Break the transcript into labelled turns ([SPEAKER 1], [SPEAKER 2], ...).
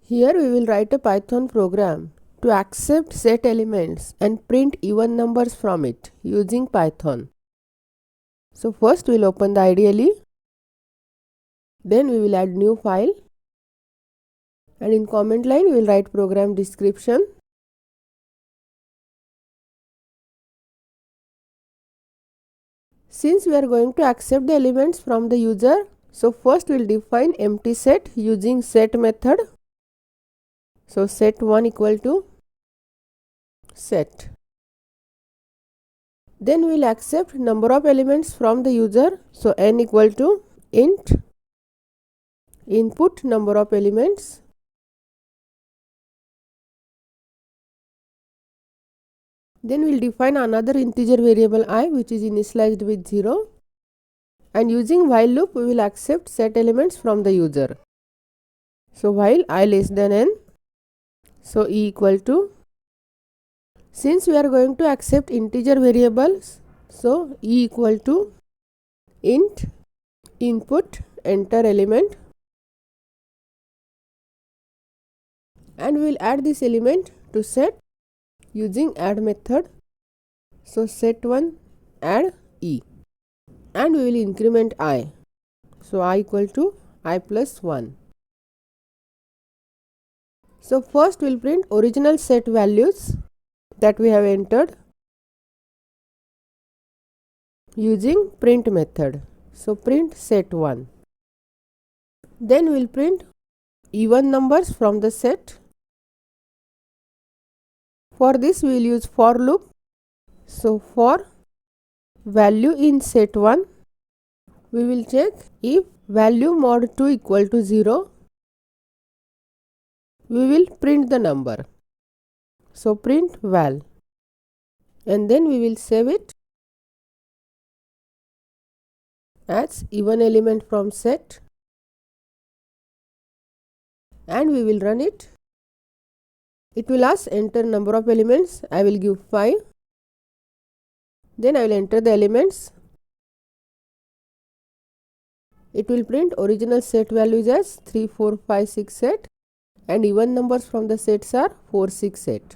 [SPEAKER 1] Here we will write a Python program to accept set elements and print even numbers from it using Python. So first we will open the IDE, then we will add new file, and in comment line we will write program description. Since we are going to accept the elements from the user, so first we will define empty set using set method. So set1 equal to set. Then we will accept number of elements from the user. So n equal to int input number of elements. Then we will define another integer variable I, which is initialized with 0. And using while loop we will accept set elements from the user. So while I less than n, so e equal to, since we are going to accept integer variables, so e equal to int input enter element, and we will add this element to set using add method. So set1 add e, and we will increment I. So I equal to I plus 1. So first we will print original set values that we have entered using print method. So print set1. Then we will print even numbers from the set. For this we will use for loop. So for value in set1, we will check if value mod 2 equal to 0, we will print the number. So print val, and then we will save it as even element from set, and we will run it. It will ask enter number of elements. I will give 5. Then I will enter the elements. It will print original set values as 3, 4, 5, 6, 8, and even numbers from the sets are 4, 6, 8.